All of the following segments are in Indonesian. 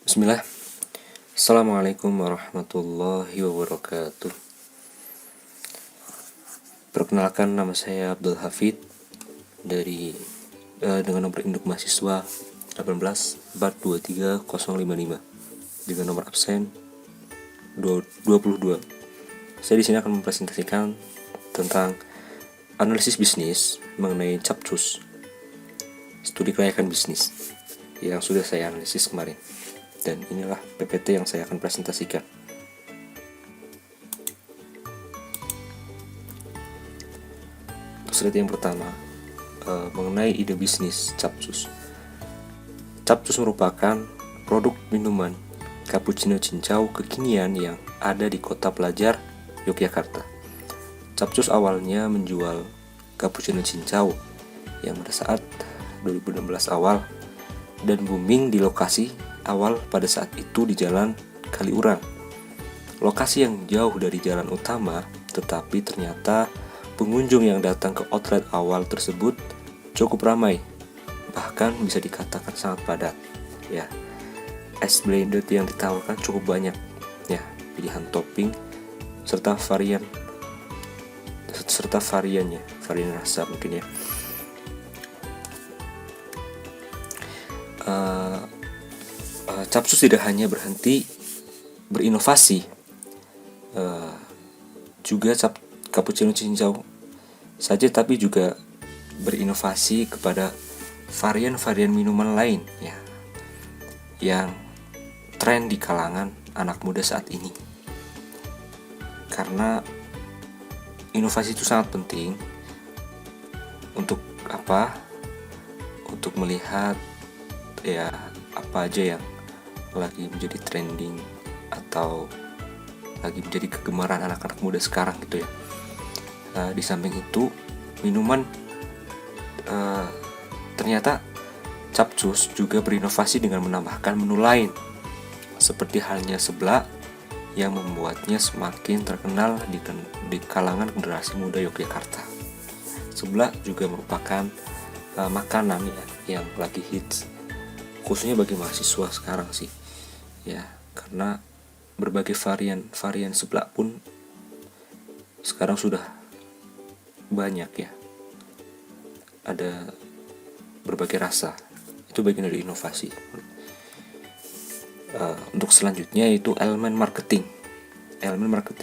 Bismillah. Assalamualaikum warahmatullahi wabarakatuh. Perkenalkan, nama saya Abdul Hafid dari dengan nomor induk mahasiswa 18 423 055 dengan nomor absen 22. Saya di sini akan mempresentasikan tentang analisis bisnis mengenai Capcus, studi kelayakan bisnis yang sudah saya analisis kemarin. Dan inilah PPT yang saya akan presentasikan. Untuk slide yang pertama, mengenai ide bisnis Capcus. Capcus merupakan produk minuman cappuccino cincau kekinian yang ada di kota pelajar Yogyakarta. Capcus awalnya menjual cappuccino cincau yang pada saat 2016 awal dan booming di lokasi awal pada saat itu di Jalan Kaliurang, lokasi yang jauh dari jalan utama, tetapi ternyata pengunjung yang datang ke outlet awal tersebut cukup ramai, bahkan bisa dikatakan sangat padat. Ya, es blended yang ditawarkan cukup banyak, ya, pilihan topping serta varian rasa mungkin ya. Capcus tidak hanya berhenti berinovasi, juga cappuccino cincau saja, tapi juga berinovasi kepada varian-varian minuman lain ya, yang tren di kalangan anak muda saat ini. Karena inovasi itu sangat penting untuk apa? Untuk melihat ya apa aja yang lagi menjadi trending atau lagi menjadi kegemaran anak-anak muda sekarang gitu ya. Di samping itu minuman ternyata Capcus juga berinovasi dengan menambahkan menu lain seperti halnya seblak yang membuatnya semakin terkenal di kalangan generasi muda Yogyakarta. Seblak juga merupakan makanan ya, yang lagi hits khususnya bagi mahasiswa sekarang sih ya, karena berbagai varian seblak pun sekarang sudah banyak ya, ada berbagai rasa. Itu bagian dari inovasi. Untuk selanjutnya yaitu elemen marketing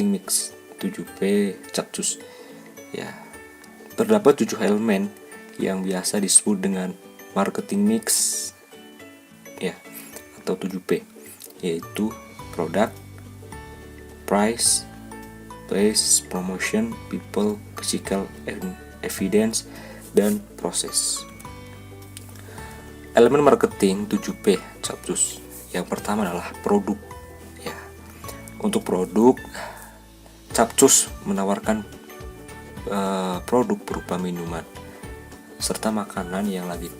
mix 7P Capcus ya. Terdapat 7 elemen yang biasa disebut dengan marketing mix ya, atau 7P, yaitu product, price, place, promotion, people, physical, evidence, dan proses. Elemen marketing 7P Capcus yang pertama adalah produk ya. Untuk produk, Capcus menawarkan produk berupa minuman serta makanan yang lagi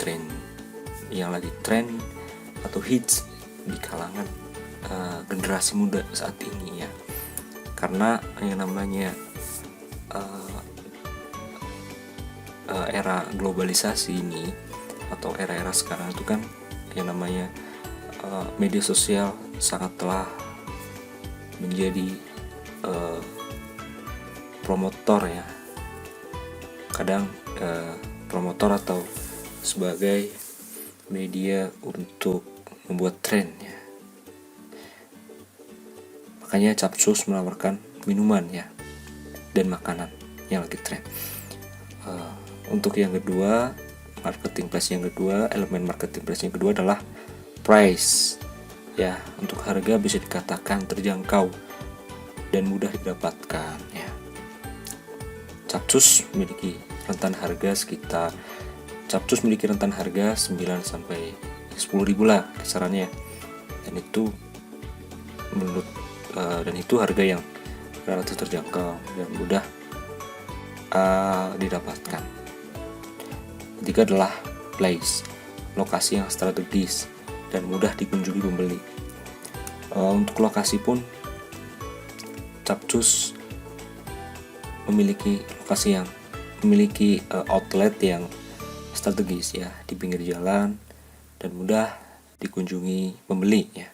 tren atau hits di kalangan generasi muda saat ini ya. Karena yang namanya era globalisasi ini atau era-era sekarang itu kan yang namanya media sosial sangat telah menjadi promotor ya. Kadang promotor atau sebagai media untuk membuat tren ya. Makanya Capcus menawarkan minuman ya dan makanan yang lagi tren. Untuk yang kedua, elemen marketing place yang kedua adalah price ya. Untuk harga bisa dikatakan terjangkau dan mudah didapatkan ya. Capcus memiliki rentan harga 9 sampai 10 ribu lah kisarannya, dan itu harga yang relatif terjangkau dan mudah didapatkan. Ketiga adalah place, lokasi yang strategis dan mudah dikunjungi pembeli. Untuk lokasi pun Capcus memiliki outlet yang strategis ya, di pinggir jalan dan mudah dikunjungi pembeli ya.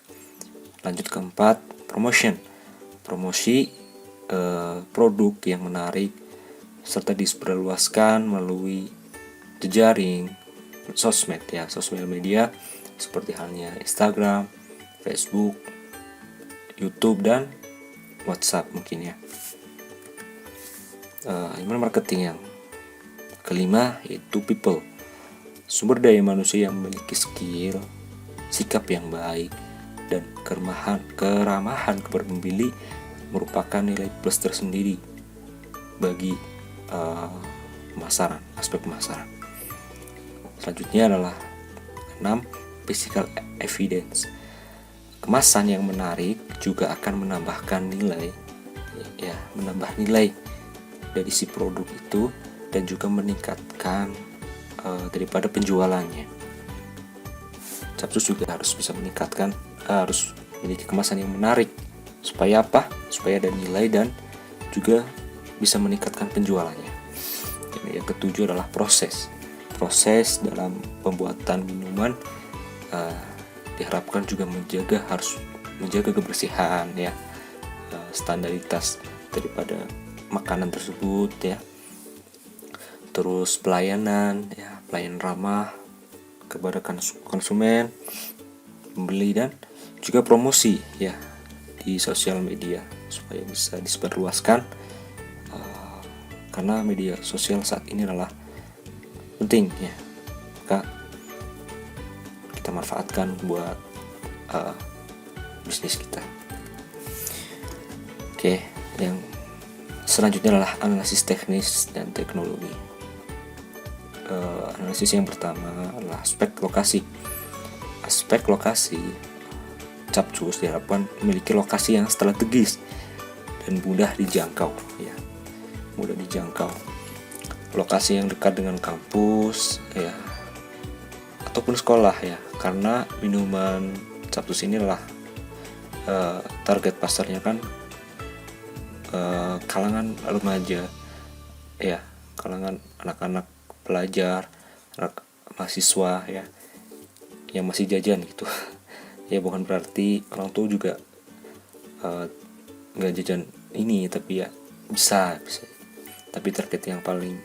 Lanjut keempat, promosi produk yang menarik serta disebarluaskan melalui jejaring sosmed media seperti halnya Instagram, Facebook, YouTube, dan WhatsApp mungkin ya. Email marketing yang kelima yaitu people, sumber daya manusia yang memiliki skill, sikap yang baik, dan keramahan kepada pembeli merupakan nilai plus tersendiri bagi aspek pemasaran. Selanjutnya adalah 6. Physical evidence. Kemasan yang menarik juga akan menambah nilai dari si produk itu dan juga meningkatkan daripada penjualannya. Capsus juga harus bisa harus memiliki kemasan yang menarik. Supaya apa? Supaya ada nilai dan juga bisa meningkatkan penjualannya. Dan yang ketujuh adalah proses dalam pembuatan minuman diharapkan juga harus menjaga kebersihan ya, standaritas daripada makanan tersebut ya. Terus pelayanan ramah kepada konsumen, pembeli, dan juga promosi ya di sosial media supaya bisa disebarluaskan, karena media sosial saat ini adalah penting ya, maka kita manfaatkan buat bisnis kita. Oke, yang selanjutnya adalah analisis teknis dan teknologi. Analisis yang pertama adalah aspek lokasi. Capcus diharapkan memiliki lokasi yang strategis dan mudah dijangkau. Lokasi yang dekat dengan kampus ya, ataupun sekolah ya, karena minuman Capcus ini adalah target pasarnya kan kalangan remaja ya, kalangan anak-anak pelajar, anak mahasiswa ya, yang masih jajan gitu. Ya bukan berarti orang tua juga nggak jajan ini, tapi ya bisa. Tapi target yang paling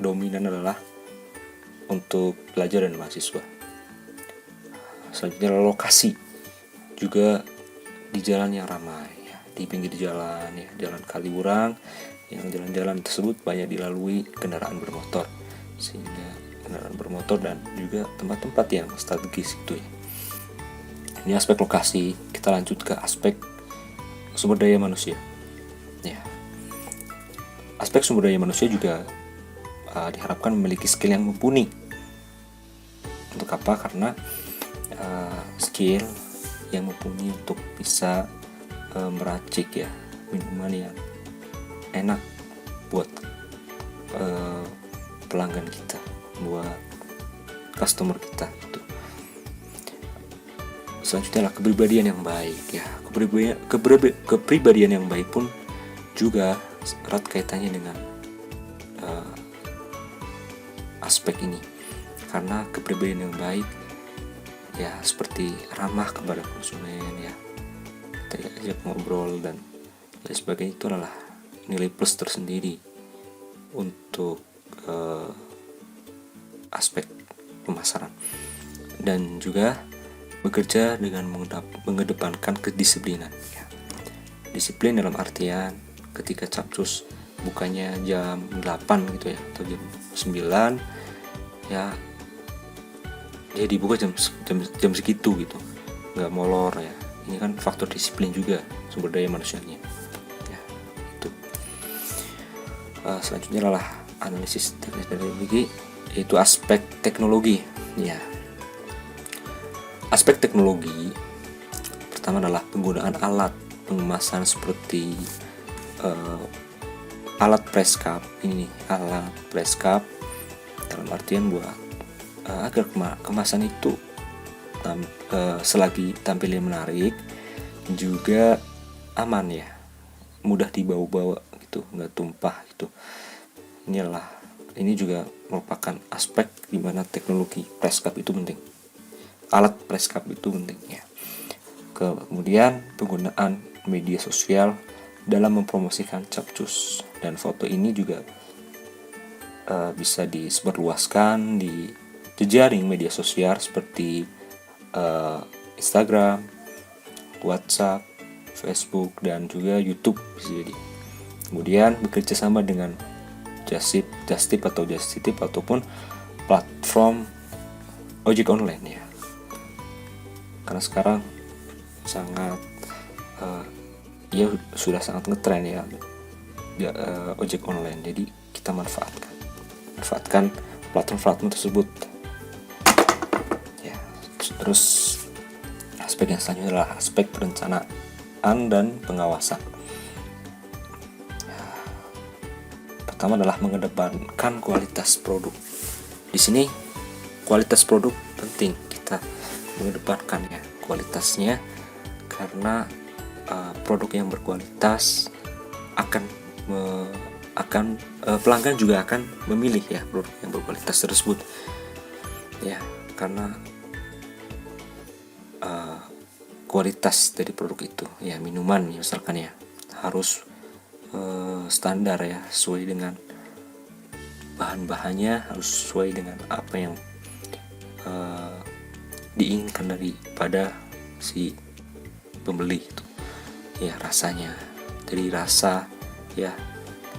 dominan adalah untuk pelajar dan mahasiswa. Selanjutnya lokasi juga di jalan yang ramai ya, di pinggir jalan ya, jalan Kaliurang, yang jalan-jalan tersebut banyak dilalui kendaraan bermotor, sehingga kendaraan bermotor dan juga tempat-tempat yang strategis itu ya. Ini aspek lokasi. Kita lanjut ke aspek sumber daya manusia. Ya. Aspek sumber daya manusia juga diharapkan memiliki skill yang mumpuni. Untuk apa? Karena skill yang mumpuni untuk bisa meracik ya minuman yang enak buat pelanggan kita, buat customer kita gitu. Selanjutnya adalah kepribadian yang baik ya. Kepribadian yang baik pun juga erat kaitannya dengan aspek ini, karena kepribadian yang baik ya seperti ramah kepada konsumen ya, kita ajak ngobrol dan lain sebagainya, itu adalah nilai plus tersendiri untuk aspek pemasaran. Dan juga bekerja dengan mengedepankan kedisiplinan ya. Disiplin dalam artian ketika Capcus bukannya jam 8 gitu ya, atau jam 9 ya, dia dibuka jam segitu gitu, nggak molor ya. Ini kan faktor disiplin juga, sumber daya manusianya ya, itu. Selanjutnya adalah analisis teknis dan teknologi, yaitu aspek teknologi ya. Aspek teknologi pertama adalah penggunaan alat pengemasan seperti alat press cup ini nih, alat press cup dalam artian buat agar kemasan itu selagi tampilnya menarik juga aman ya, mudah dibawa-bawa gitu, nggak tumpah gitu. Ini juga merupakan aspek di mana teknologi press cup itu penting, alat press cup itu penting ya. Kemudian penggunaan media sosial dalam mempromosikan capcus, dan foto ini juga bisa disebarluaskan di jejaring media sosial seperti Instagram, WhatsApp, Facebook, dan juga YouTube bisa jadi. Kemudian bekerja sama dengan Justip ataupun platform ojek online ya. Karena sekarang sangat sudah sangat ngetren ya, ojek online. Jadi kita manfaatkan platform tersebut ya. Terus aspek yang selanjutnya adalah aspek perencanaan dan pengawasan. Pertama adalah mengedepankan kualitas produk. Di sini kualitas produk penting kita mengedepankan ya kualitasnya, karena produk yang berkualitas pelanggan juga akan memilih ya produk yang berkualitas tersebut ya, karena kualitas dari produk itu ya, minuman misalkan ya harus standar ya, sesuai dengan bahan-bahannya, harus sesuai dengan apa yang diinginkan daripada si pembeli itu ya, rasanya, dari rasa ya,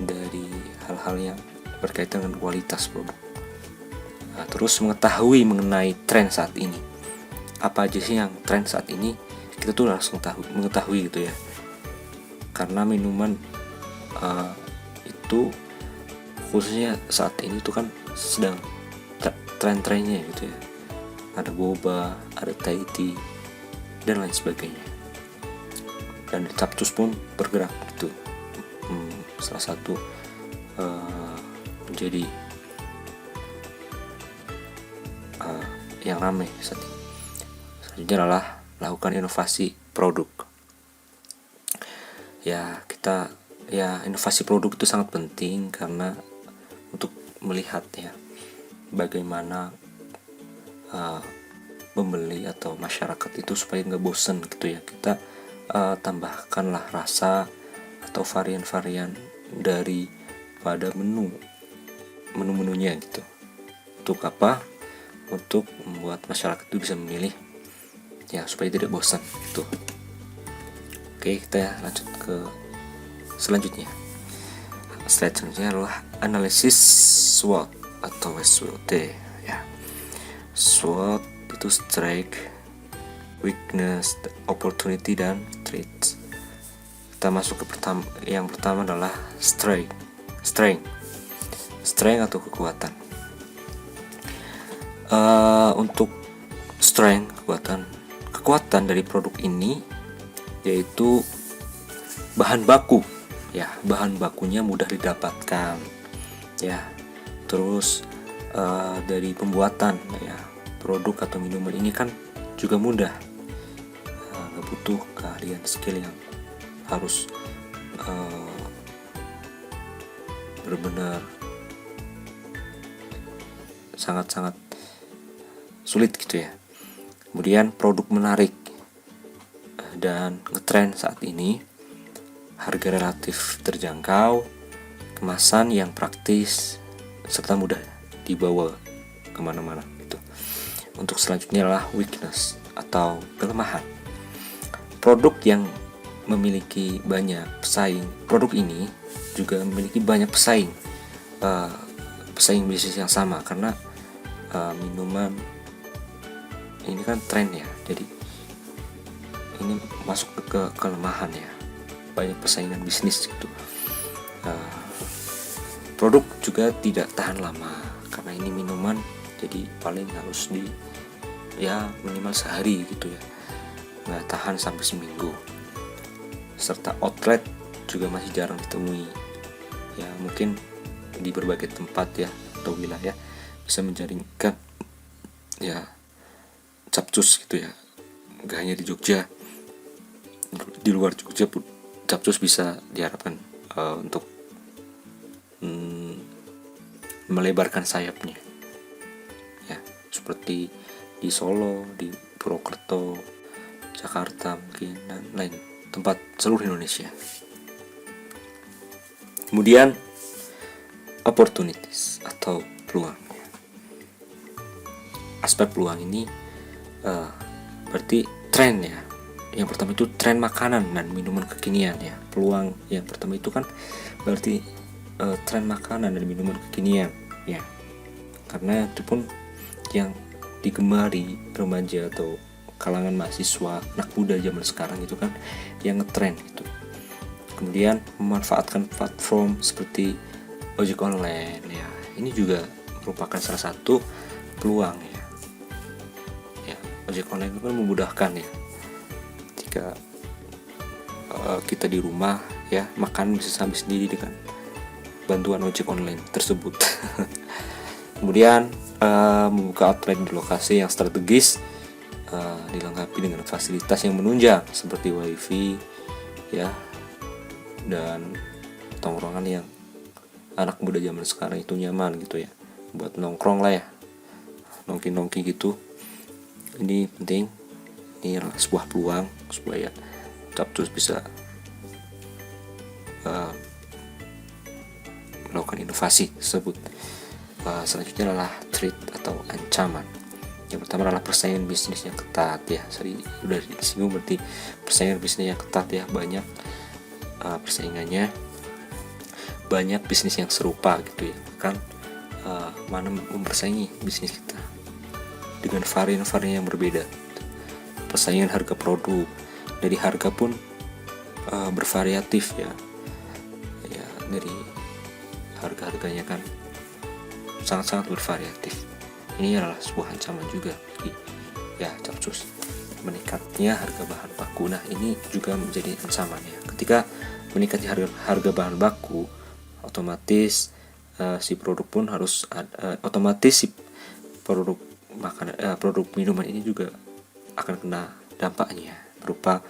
dari hal-hal yang berkaitan dengan kualitas produk. Terus mengetahui mengenai tren saat ini, apa aja sih yang tren saat ini, kita tuh harus mengetahui gitu ya, karena minuman itu khususnya saat ini tuh kan sedang tren-trennya gitu ya, ada boba, ada Thai tea dan lain sebagainya, dan capcus pun bergerak gitu, salah satu menjadi yang ramai saat ini. Selanjutnya adalah lakukan inovasi produk ya. Inovasi produk itu sangat penting, karena untuk melihat ya bagaimana pembeli atau masyarakat itu supaya nggak bosen gitu ya, kita tambahkanlah rasa atau varian-varian daripada menu-menunya gitu. Untuk apa? Untuk membuat masyarakat itu bisa memilih ya, supaya tidak bosan gitu. Oke, kita lanjut ke selanjutnya. Slide selanjutnya adalah analisis SWOT atau SWOT ya. SWOT itu strength, weakness, opportunity, dan threats. Kita masuk ke yang pertama adalah strength atau kekuatan. Untuk strength, kekuatan dari produk ini yaitu bahan baku ya, bahan bakunya mudah didapatkan ya. Terus dari pembuatan ya, produk atau minuman ini kan juga mudah, nggak butuh keahlian skill yang harus benar-benar sangat-sangat sulit gitu ya. Kemudian produk menarik dan ngetren saat ini, harga relatif terjangkau, kemasan yang praktis, serta mudah dibawa kemana-mana gitu. Untuk selanjutnya adalah weakness atau kelemahan. Produk yang memiliki banyak pesaing, produk ini juga memiliki banyak pesaing bisnis yang sama, karena minuman ini kan tren ya, jadi ini masuk ke kelemahan ya, banyak persaingan bisnis gitu. Produk juga tidak tahan lama, karena ini minuman, jadi paling harus minimal sehari gitu ya, nggak tahan sampai seminggu. Serta outlet juga masih jarang ditemui ya, mungkin di berbagai tempat ya atau wilayah bisa menjaringkan ya capcus gitu ya, nggak hanya di Jogja, di luar Jogja pun capcus bisa diharapkan untuk melebarkan sayapnya ya, seperti di Solo, di Purwokerto, Jakarta mungkin, dan lain tempat seluruh Indonesia. Kemudian opportunities atau peluang. Aspek peluang ini berarti tren ya. Yang pertama itu tren makanan dan minuman kekinian ya. Peluang yang pertama itu kan berarti tren makanan dan minuman kekinian ya. Karena itu pun yang digemari remaja atau kalangan mahasiswa, anak muda zaman sekarang itu kan yang ngetren gitu. Kemudian memanfaatkan platform seperti ojek online ya. Ini juga merupakan salah satu peluang ya. Ojek online itu kan memudahkan ya. Jika kita di rumah ya, makan bisa sambil sendiri dengan bantuan ojek online tersebut. Kemudian membuka outlet di lokasi yang strategis, dilengkapi dengan fasilitas yang menunjang seperti wifi ya, dan tongkrongan yang anak muda zaman sekarang itu nyaman gitu ya, buat nongkrong lah ya, nongki gitu. Ini penting, ini adalah sebuah peluang supaya Capcus bisa melakukan inovasi tersebut. Selanjutnya adalah threat atau ancaman. Yang pertama adalah persaingan bisnis yang ketat ya. Sudah disinggung, berarti persaingan bisnis yang ketat ya, banyak persaingannya, banyak bisnis yang serupa gitu ya. Kan mana mempersaingi bisnis kita dengan varian-varian yang berbeda. Persaingan harga produk, dari harga pun bervariatif ya, dari harga-harganya kan sangat-sangat bervariatif. Ini adalah sebuah ancaman juga bagi ya Capcus. Meningkatnya harga bahan baku, nah ini juga menjadi ancaman ya. Ketika meningkatnya harga bahan baku, otomatis si produk pun harus otomatis si produk produk minuman ini juga akan kena dampaknya berupa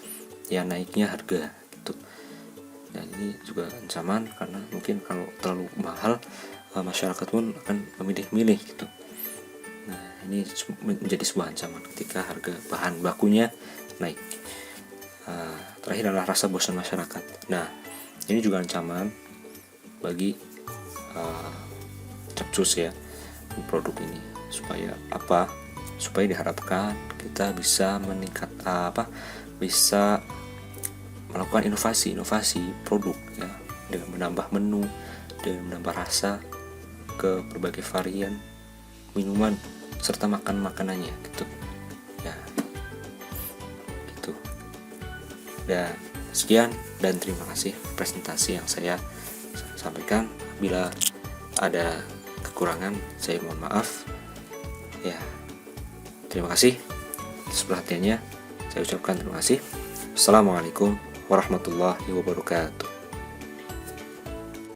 ya naiknya harga gitu. Dan ini juga ancaman karena mungkin kalau terlalu mahal masyarakat pun akan memilih-milih gitu. Nah, ini menjadi sebuah ancaman ketika harga bahan bakunya naik. Terakhir adalah rasa bosan masyarakat. Nah, ini juga ancaman bagi Capcus ya, produk ini. Supaya diharapkan kita bisa bisa melakukan inovasi produk ya, dengan menambah menu, dengan menambah rasa ke berbagai varian minuman serta makanannya gitu ya, gitu. Dan sekian, dan terima kasih presentasi yang saya sampaikan. Bila ada kekurangan, saya mohon maaf ya. Terima kasih atas perhatiannya. Saya ucapkan terima kasih. Assalamualaikum warahmatullahi wabarakatuh.